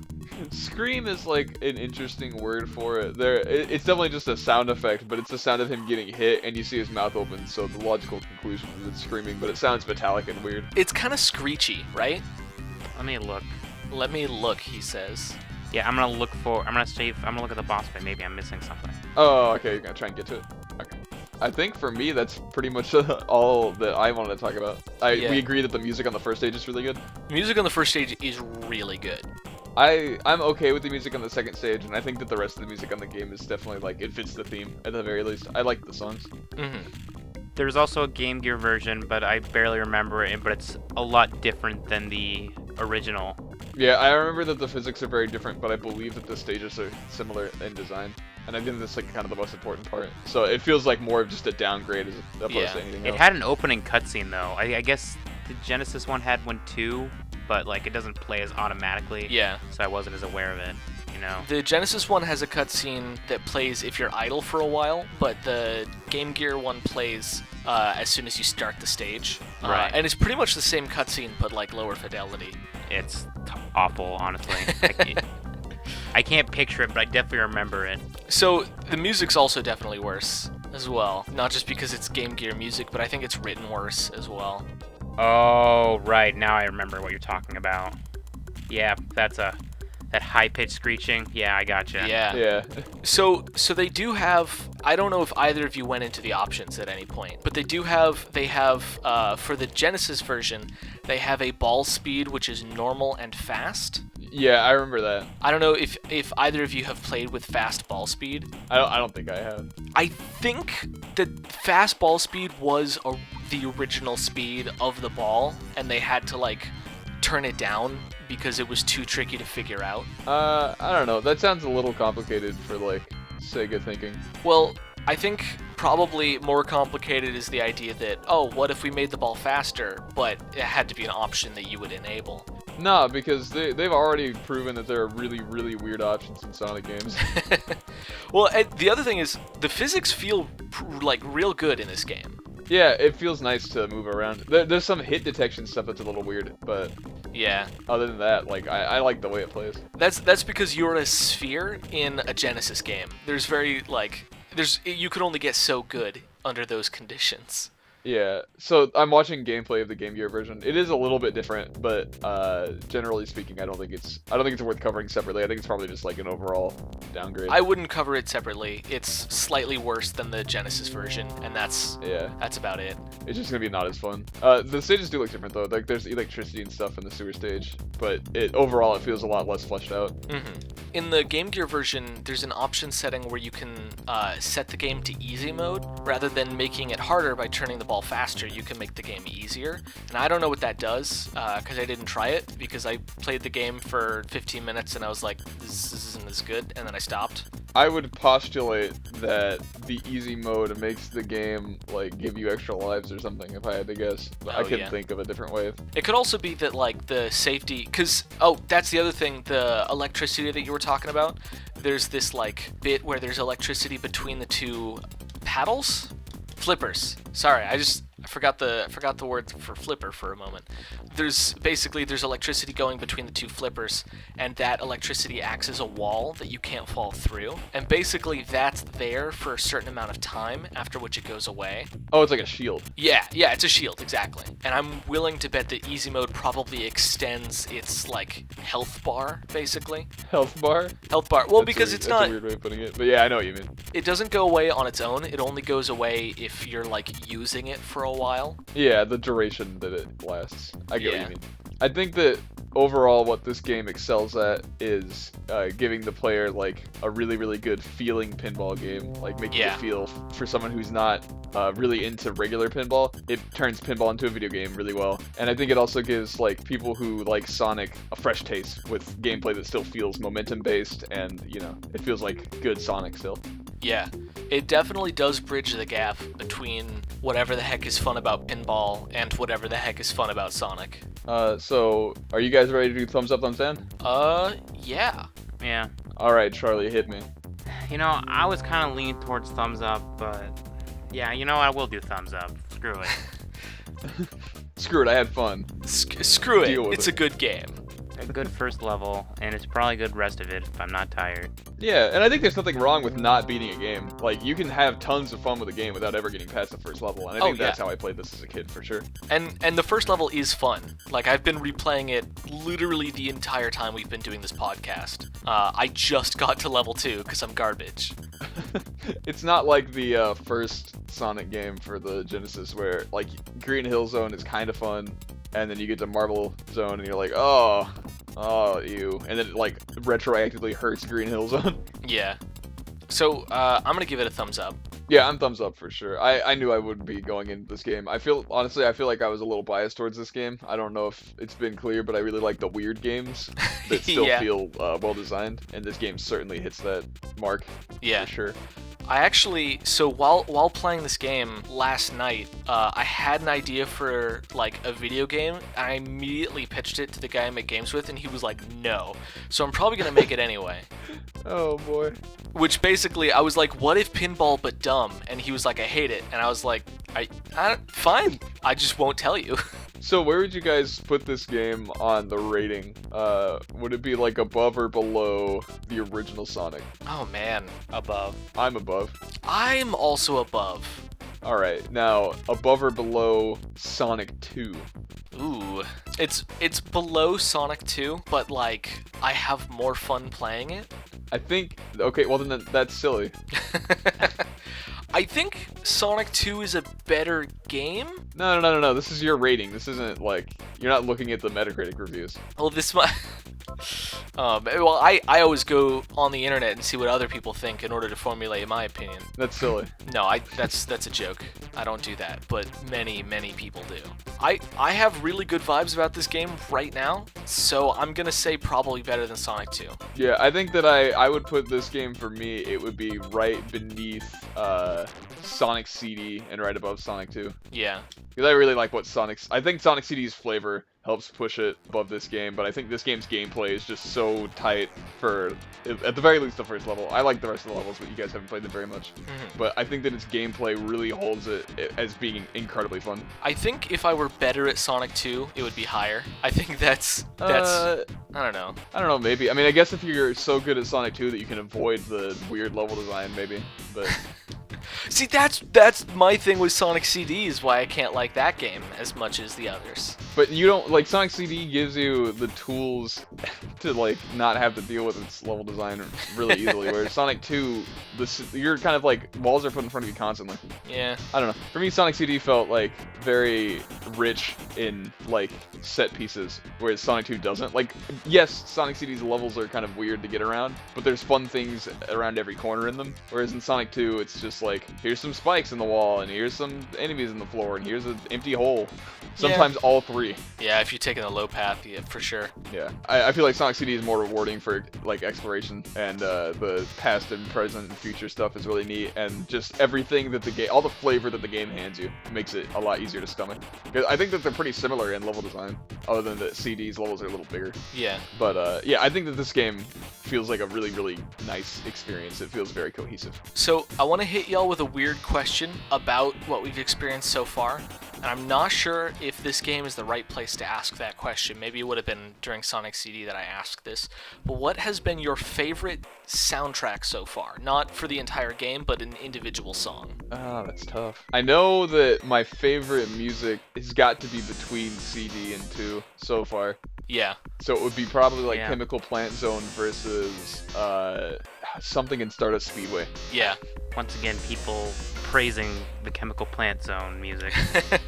Scream is an interesting word for it. It's definitely just a sound effect, but it's the sound of him getting hit, and you see his mouth open, so the logical conclusion is it's screaming, but it sounds metallic and weird. It's kind of screechy, right? Let me look. Let me look, he says. Yeah, I'm gonna look at the boss fight. Maybe I'm missing something. Oh, okay, you're gonna try and get to it. Okay. I think for me, that's pretty much all that I wanted to talk about. We agree that the music on the first stage is really good. Music on the first stage is really good. I'm okay with the music on the second stage, and I think that the rest of the music on the game is definitely, like, it fits the theme, at the very least. I like the songs. There's also a Game Gear version, but I barely remember it, but it's a lot different than the original. Yeah, I remember that the physics are very different, but I believe that the stages are similar in design. And I think that's, like, kind of the most important part. So it feels like more of just a downgrade as opposed to anything else. It had an opening cutscene, though. I guess the Genesis one had one too, but, like, it doesn't play as automatically. Yeah. So I wasn't as aware of it, you know? The Genesis one has a cutscene that plays if you're idle for a while, but the Game Gear one plays as soon as you start the stage. Right. And it's pretty much the same cutscene, but, like, lower fidelity. It's awful, honestly. I can't picture it, but I definitely remember it. So the music's also definitely worse as well. Not just because it's Game Gear music, but I think it's written worse as well. Oh, right. Now I remember what you're talking about. Yeah, that high-pitched screeching. Yeah, I gotcha. Yeah. So they do have, I don't know if either of you went into the options at any point, but they have for the Genesis version, they have a ball speed which is normal and fast. Yeah, I remember that. I don't know if either of you have played with fast ball speed. I don't think I have. I think that fast ball speed was the original speed of the ball, and they had to, like, turn it down because it was too tricky to figure out. I don't know. That sounds a little complicated for, like, Sega thinking. Well, I think probably more complicated is the idea that, oh, what if we made the ball faster, but it had to be an option that you would enable. Nah, because they've already proven that there are really, really weird options in Sonic games. Well, the other thing is, the physics feel, like, real good in this game. Yeah, it feels nice to move around. There's some hit detection stuff that's a little weird, but yeah. Other than that, like, I like the way it plays. That's because you're a sphere in a Genesis game. There's you could only get so good under those conditions. Yeah, so I'm watching gameplay of the Game Gear version. It is a little bit different, but generally speaking, I don't think it's worth covering separately. I think it's probably just like an overall downgrade. I wouldn't cover it separately. It's slightly worse than the Genesis version, and that's about it. It's just gonna be not as fun. The stages do look different though. Like there's electricity and stuff in the sewer stage, but overall it feels a lot less fleshed out. In the Game Gear version, there's an option setting where you can set the game to easy mode rather than making it harder by turning the ball faster. You can make the game easier, and I don't know what that does because I didn't try it, because I played the game for 15 minutes and I was like, this isn't as good, and then I stopped. I would postulate that the easy mode makes the game like give you extra lives or something, if I had to guess. I couldn't think of a different way. It could also be that, like, the safety, because that's the other thing, the electricity that you were talking about. There's this, like, bit where there's electricity between the two flippers. Sorry, I forgot the word for flipper for a moment. There's electricity going between the two flippers, and that electricity acts as a wall that you can't fall through. And basically that's there for a certain amount of time, after which it goes away. Oh, it's like a shield. Yeah, it's a shield, exactly. And I'm willing to bet that easy mode probably extends its, like, health bar, basically. Health bar? Health bar. Well, because that's a weird way of putting it, but yeah, I know what you mean. It doesn't go away on its own. It only goes away if you're, like, using it for a while. Yeah, the duration that it lasts. I get what you mean. I think that overall what this game excels at is giving the player like a really, really good feeling pinball game. Like making it feel, for someone who's not really into regular pinball, it turns pinball into a video game really well. And I think it also gives like people who like Sonic a fresh taste with gameplay that still feels momentum based, and you know, it feels like good Sonic still. Yeah, it definitely does bridge the gap between whatever the heck is fun about pinball and whatever the heck is fun about Sonic. So are you guys ready to do thumbs up, thumbs down? Yeah. Yeah. Alright, Charlie, hit me. You know, I was kind of leaning towards thumbs up, but yeah, you know, I will do thumbs up. Screw it. Screw it, I had fun. Screw it, it's a good game. A good first level, and it's probably good rest of it if I'm not tired. Yeah, and I think there's nothing wrong with not beating a game. Like, you can have tons of fun with a game without ever getting past the first level, and I think that's how I played this as a kid, for sure. And the first level is fun. Like, I've been replaying it literally the entire time we've been doing this podcast. I just got to level 2 because I'm garbage. It's not like the first Sonic game for the Genesis where, like, Green Hill Zone is kind of fun, and then you get to Marble Zone and you're like, oh, ew. And then it, like, retroactively hurts Green Hill Zone. Yeah. So, I'm going to give it a thumbs up. Yeah, I'm thumbs up for sure. I knew I would be going into this game. Honestly, I feel like I was a little biased towards this game. I don't know if it's been clear, but I really like the weird games that still feel well designed, and this game certainly hits that mark. Yeah. For sure. I actually, so while playing this game last night, I had an idea for like a video game. I immediately pitched it to the guy I make games with, and he was like, "No." So I'm probably gonna make it anyway. Oh boy. Which basically, I was like, "What if pinball but dumb?" And he was like, "I hate it." And I was like, "Fine. I just won't tell you." So where would you guys put this game on the rating? Would it be like above or below the original Sonic? Oh man, Above. I'm above. I'm also above. All right, now above or below Sonic 2? Ooh, it's below Sonic 2, but like I have more fun playing it. I think. Okay, well then that's silly. I think Sonic 2 is a better game. No. This is your rating. This isn't like you're not looking at the Metacritic reviews. Well, this might. Well, I always go on the internet and see what other people think in order to formulate my opinion. That's silly. No, that's a joke. I don't do that, but many people do. I have really good vibes about this game right now, so I'm gonna say probably better than Sonic 2. Yeah, I think that I would put this game, for me, it would be right beneath Sonic CD and right above Sonic 2. Yeah. Because I really like I think Sonic CD's flavor helps push it above this game, but I think this game's gameplay is just so tight for, at the very least, the first level. I like the rest of the levels, but you guys haven't played them very much. Mm-hmm. But I think that its gameplay really holds it as being incredibly fun. I think if I were better at Sonic 2, it would be higher. I think that's I don't know. I don't know, maybe. I mean, I guess if you're so good at Sonic 2 that you can avoid the weird level design, maybe. But See, that's my thing with Sonic CD is why I can't like that game as much as the others. But you don't, like, Sonic CD gives you the tools to, like, not have to deal with its level design really easily, whereas Sonic 2, you're kind of, like, walls are put in front of you constantly. Yeah. I don't know. For me, Sonic CD felt, like, very rich in, like, set pieces, whereas Sonic 2 doesn't. Like, yes, Sonic CD's levels are kind of weird to get around, but there's fun things around every corner in them, whereas in Sonic 2, it's just like, here's some spikes in the wall, and here's some enemies in the floor, and here's an empty hole. Sometimes all three. Yeah, if you're taking the low path, yeah, for sure. Yeah, I feel like Sonic CD is more rewarding for, like, exploration, and the past and present and future stuff is really neat, and just everything that the game, all the flavor that the game hands you, makes it a lot easier to stomach. Because I think that they're pretty similar in level design, other than that CD's levels are a little bigger. Yeah. But yeah, I think that this game feels like a really, really nice experience. It feels very cohesive. So I want to hit y'all with a weird question about what we've experienced so far. And I'm not sure if this game is the right place to ask that question. Maybe it would have been during Sonic CD that I asked this. But what has been your favorite soundtrack so far? Not for the entire game, but an individual song. Ah, that's tough. I know that my favorite music has got to be between CD and 2 so far. Yeah. So it would be probably like Chemical Plant Zone versus something in Stardust Speedway. Yeah. Once again, people praising the Chemical Plant Zone music.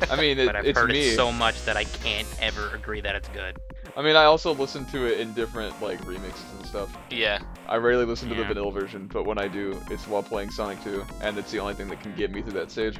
I mean, but I've heard it so much that I can't ever agree that it's good. I mean, I also listen to it in different, like, remixes and stuff. Yeah. I rarely listen to the vanilla version, but when I do, it's while playing Sonic 2, and it's the only thing that can get me through that stage.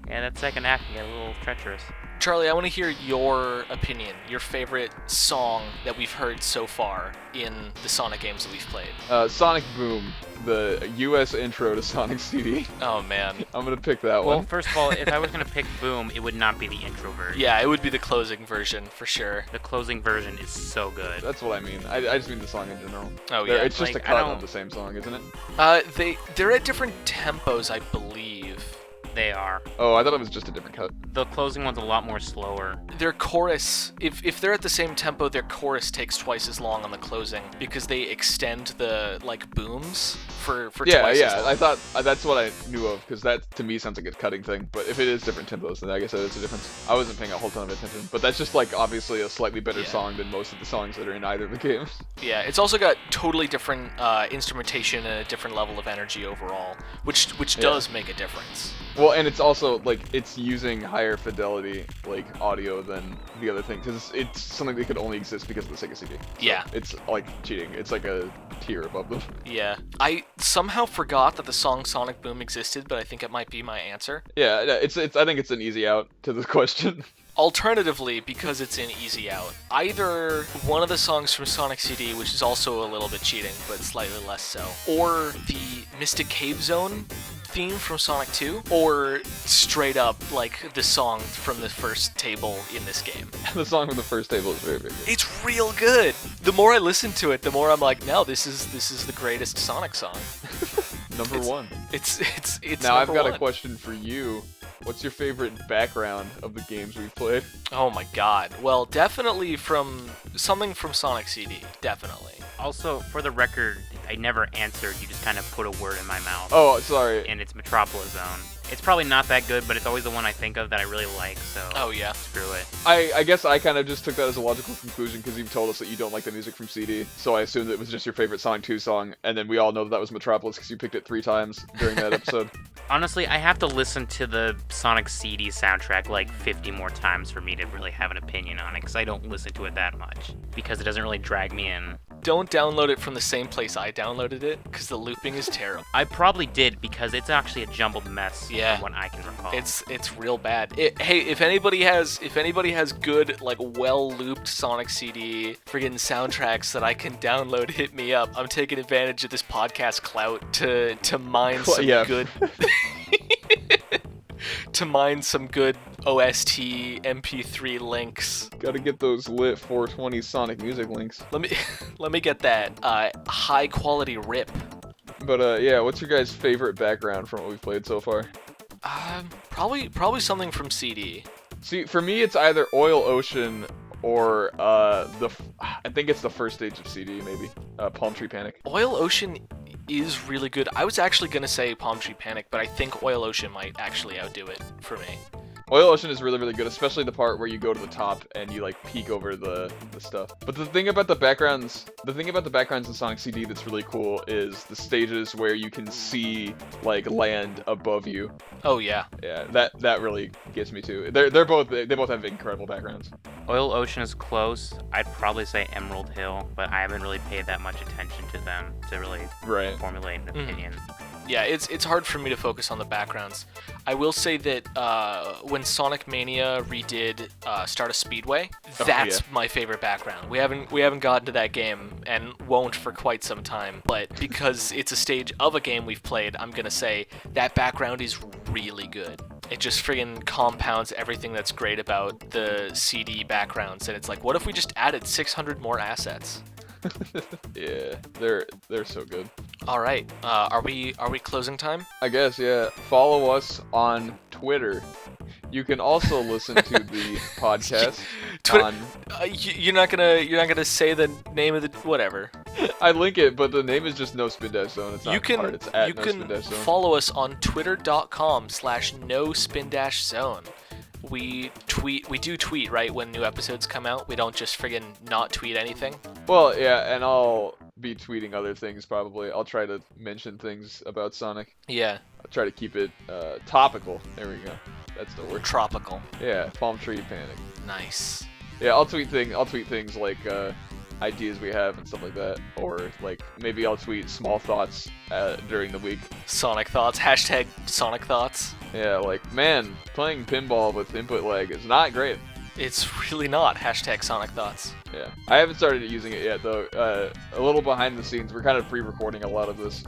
Yeah, that second act can get a little treacherous. Charlie, I want to hear your opinion, your favorite song that we've heard so far in the Sonic games that we've played. Sonic Boom, the US intro to Sonic CD. Oh, man. I'm going to pick that one. Well, first of all, if I was going to pick Boom, it would not be the intro version. Yeah, it would be the closing version, for sure. The closing version is so good. That's what I mean. I just mean the song in general. Oh, yeah. It's just a cut of the same song, isn't it? They're at different tempos, I believe. They are. Oh, I thought it was just a different cut. The closing one's a lot more slower. Their chorus, if they're at the same tempo, their chorus takes twice as long on the closing because they extend the like booms for twice as long. I thought that's what I knew of, because that to me sounds like a cutting thing. But if it is different tempos, then I guess that is a difference. I wasn't paying a whole ton of attention, but that's just like obviously a slightly better song than most of the songs that are in either of the games. Yeah, it's also got totally different instrumentation and a different level of energy overall, which does make a difference. Well, and it's also like it's using higher fidelity like audio than the other thing, because it's something that could only exist because of the Sega CD. So yeah, it's like cheating. It's like a tier above them. Yeah, I somehow forgot that the song Sonic Boom existed, but I think it might be my answer. Yeah, it's. I think it's an easy out to the question. Alternatively, because it's an easy out, either one of the songs from Sonic CD, which is also a little bit cheating, but slightly less so, or the Mystic Cave Zone theme from Sonic 2, or straight up, like, the song from the first table in this game. The song from the first table is very, very good. It's real good! The more I listen to it, the more I'm like, no, this is the greatest Sonic song. Number one. It's now I've got one. a question for you. What's your favorite background of the games we've played? Oh my god. Well, definitely from something from Sonic CD. Definitely. Also, for the record, I never answered. You just kind of put a word in my mouth. Oh, sorry. And it's Metropolis Zone. It's probably not that good, but it's always the one I think of that I really like, so oh yeah, screw it. I guess I kind of just took that as a logical conclusion because you've told us that you don't like the music from CD, so I assumed it was just your favorite Sonic 2 song, and then we all know that was Metropolis because you picked it 3 times during that episode. Honestly, I have to listen to the Sonic CD soundtrack like 50 more times for me to really have an opinion on it, because I don't listen to it that much, because it doesn't really drag me in. Don't download it from the same place I downloaded it, because the looping is terrible. I probably did, because it's actually a jumbled mess Yeah. from what I can recall. It's real bad. Hey, if anybody has good, like, well looped Sonic CD friggin' soundtracks that I can download, hit me up. I'm taking advantage of this podcast clout to mine some good to mine some good OST MP3 links. Gotta get those lit 420 Sonic music links. Let me get that high quality rip. But yeah, what's your guys' favorite background from what we've played so far? Probably something from CD. See, for me, it's either Oil Ocean or I think it's the first stage of CD, maybe. Palm Tree Panic. Oil Ocean is really good. I was actually gonna say Palm Tree Panic, but I think Oil Ocean might actually outdo it for me. Oil Ocean is really, really good, especially the part where you go to the top and you like peek over the stuff. But the thing about the backgrounds in Sonic CD that's really cool is the stages where you can see like land above you. Oh yeah. Yeah, that really gets me too. They both have incredible backgrounds. Oil Ocean is close. I'd probably say Emerald Hill, but I haven't really paid that much attention to them to really formulate an opinion. Yeah, it's hard for me to focus on the backgrounds. I will say that when Sonic Mania redid Stardust Speedway, that's my favorite background. We haven't gotten to that game and won't for quite some time, but because it's a stage of a game we've played, I'm gonna say that background is really good. It just friggin' compounds everything that's great about the CD backgrounds, and it's like, what if we just added 600 more assets? Yeah, they're so good. All right, are we closing time? I guess, yeah. Follow us on Twitter. You can also listen to the podcast on. You're not gonna say the name of the whatever. I link it, but the name is just No Spin Dash Zone. It's not hard. It's at you No can Spin Dash Zone. follow us on twitter.com/No Spin Dash Zone. We do tweet, right, when new episodes come out. We don't just friggin' not tweet anything. Well, yeah, and I'll be tweeting other things probably. I'll try to mention things about Sonic. Yeah. I'll try to keep it topical. There we go. That's the word. Tropical. Yeah, Palm Tree Panic. Nice. Yeah, I'll tweet things like ideas we have and stuff like that, or like maybe I'll tweet small thoughts during the week. Sonic thoughts. Hashtag Sonic thoughts. Yeah, like, man, playing pinball with input lag is not great. It's really not. Hashtag Sonic Thoughts. Yeah, I haven't started using it yet though. A little behind the scenes, we're kind of pre-recording a lot of this,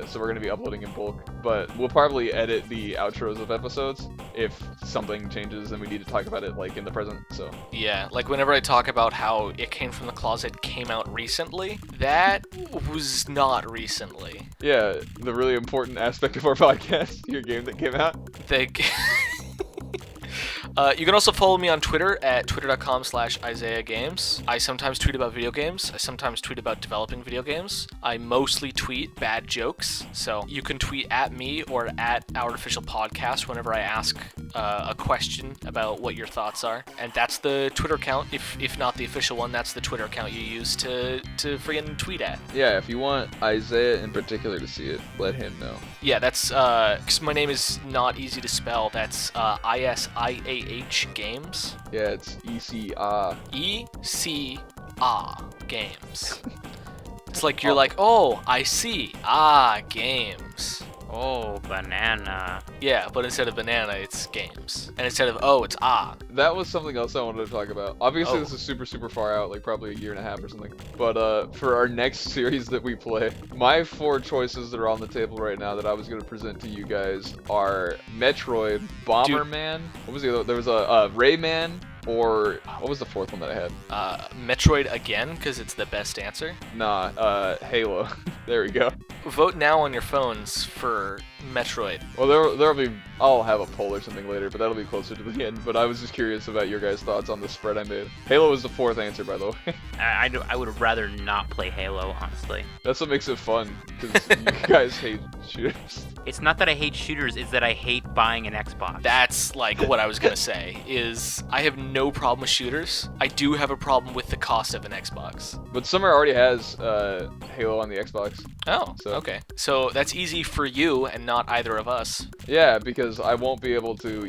so we're gonna be uploading in bulk. But we'll probably edit the outros of episodes if something changes and we need to talk about it like in the present. So Yeah, like whenever I talk about how It Came From the Closet came out recently, that was not recently. yeah, the really important aspect of our podcast, your game that came out. You can also follow me on Twitter at twitter.com/IsaiahGames. I sometimes tweet about video games. I sometimes tweet about developing video games. I mostly tweet bad jokes. So you can tweet at me or at our official podcast whenever I ask a question about what your thoughts are. And that's the Twitter account. If not the official one, that's the Twitter account you use to friggin' tweet at. Yeah, if you want Isaiah in particular to see it, let him know. Yeah, that's because my name is not easy to spell. That's ISIAH Games. Yeah, it's ECA. ECA Games. It's like you're like, oh, I see. Games. Oh, banana. Yeah, but instead of banana, it's games. And instead of oh, it's ah. That was something else I wanted to talk about. Obviously, Oh. this is super far out, like probably a year and a half or something. But for our next series that we play, my 4 choices that are on the table right now that I was going to present to you guys are Metroid, Bomberman. What was the other? There was a Rayman, or what was the 4th one that I had? Metroid again, because it's the best answer. Nah, Halo. There we go. Vote now on your phones for Metroid. Well, there'll be. I'll have a poll or something later, but that'll be closer to the end. But I was just curious about your guys' thoughts on the spread I made. Halo was the 4th answer, by the way. I would rather not play Halo, honestly. That's what makes it fun, because you guys hate shooters. It's not that I hate shooters, it's that I hate buying an Xbox. That's like what I was gonna say. Is I have no problem with shooters. I do have a problem with the cost of an Xbox. But Summer already has Halo on the Xbox. Oh, So- okay. So that's easy for you and not either of us. Yeah, because I won't be able to,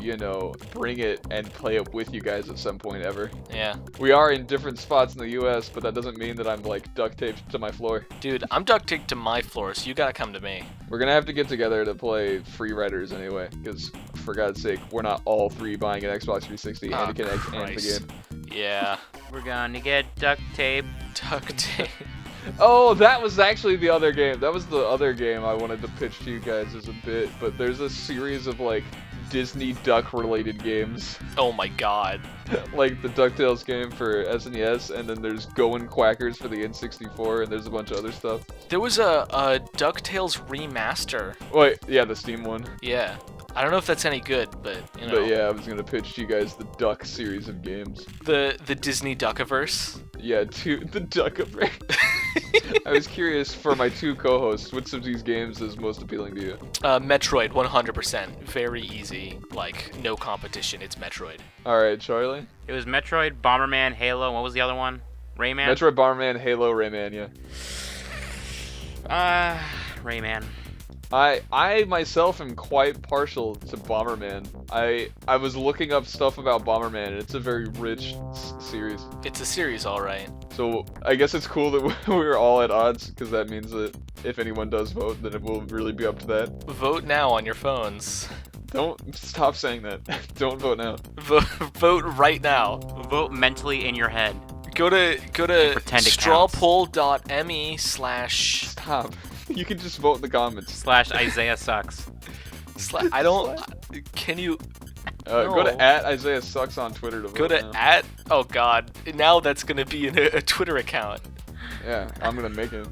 bring it and play it with you guys at some point ever. Yeah. We are in different spots in the US, but that doesn't mean that I'm like duct taped to my floor. Dude, I'm duct taped to my floor, so you gotta come to me. We're gonna have to get together to play Free Riders anyway, because for God's sake, we're not all 3 buying an Xbox 360 and a Kinect and the Christ. game. Yeah. We're gonna get duct tape. Duct tape. Oh, that was actually the other game. That was the other game I wanted to pitch to you guys as a bit, but there's a series of like Disney duck related games. Oh my god. Like the DuckTales game for SNES, and then there's Goin' Quackers for the N64, and there's a bunch of other stuff. There was a DuckTales remaster. Wait, yeah, the Steam one. Yeah. I don't know if that's any good, but you know. But yeah, I was gonna pitch to you guys the Duck series of games. The Disney Duckiverse. Yeah, the Duckiverse. I was curious for my 2 co-hosts, which of these games is most appealing to you? Metroid, 100%. Very easy. Like, no competition. It's Metroid. Alright, Charlie? It was Metroid, Bomberman, Halo, what was the other one? Rayman? Metroid, Bomberman, Halo, Rayman, yeah. Rayman. I myself am quite partial to Bomberman. I was looking up stuff about Bomberman, and it's a very rich series. It's a series, alright. So I guess it's cool that we're all at odds, because that means that if anyone does vote, then it will really be up to that. Vote now on your phones. Don't stop saying that. Don't vote now. Vote right now. Vote mentally in your head. Go to Pretend it counts. strawpoll.me/ Stop. You can just vote in the comments. / Isaiah sucks. I don't. Can you Go No. to @Isaiah Sucks on Twitter to vote. go to now. Oh god. Now that's gonna be in a Twitter account. Yeah, I'm gonna make it.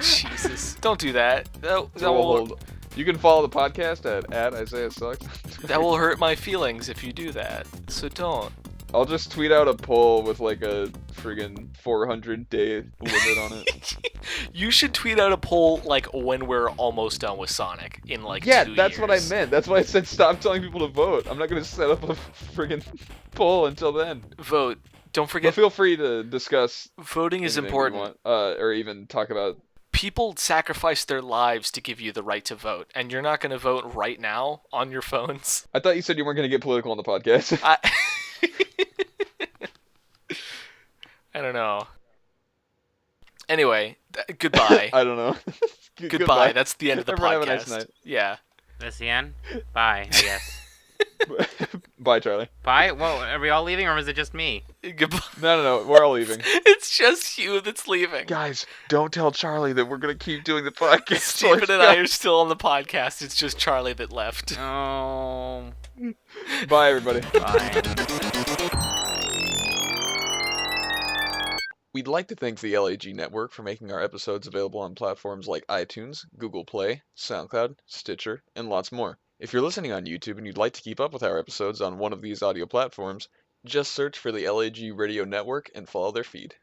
Jesus. Don't do that. That So we'll will hold. You can follow the podcast at @Isaiah Sucks. that will hurt my feelings if you do that. So don't. I'll just tweet out a poll with like a friggin' 400-day limit on it. You should tweet out a poll like when we're almost done with Sonic in like Yeah, 2 that's what I years. meant. That's why I said stop telling people to vote. I'm not gonna set up a friggin' poll until then. Vote. Don't But forget, feel free to discuss voting is anything you important. want, or even talk about. People sacrifice their lives to give you the right to vote, and you're not going to vote right now on your phones. I thought you said you weren't gonna get political on the podcast. I I don't know. Anyway, goodbye. I don't know. Goodbye. That's the end of the Everyone podcast. have a nice night. Yeah. That's the end? Bye, I guess. Bye, Charlie. Bye. Well, are we all leaving, or was it just me? Goodbye. No, we're all leaving. It's just you that's leaving. Guys, don't tell Charlie that we're gonna keep doing the podcast. Steven Let's and go. I are still on the podcast. It's just Charlie that left. Oh. Bye, everybody. Bye. We'd like to thank the LAG Network for making our episodes available on platforms like iTunes, Google Play, SoundCloud, Stitcher, and lots more. If you're listening on YouTube and you'd like to keep up with our episodes on one of these audio platforms, just search for the LAG Radio Network and follow their feed.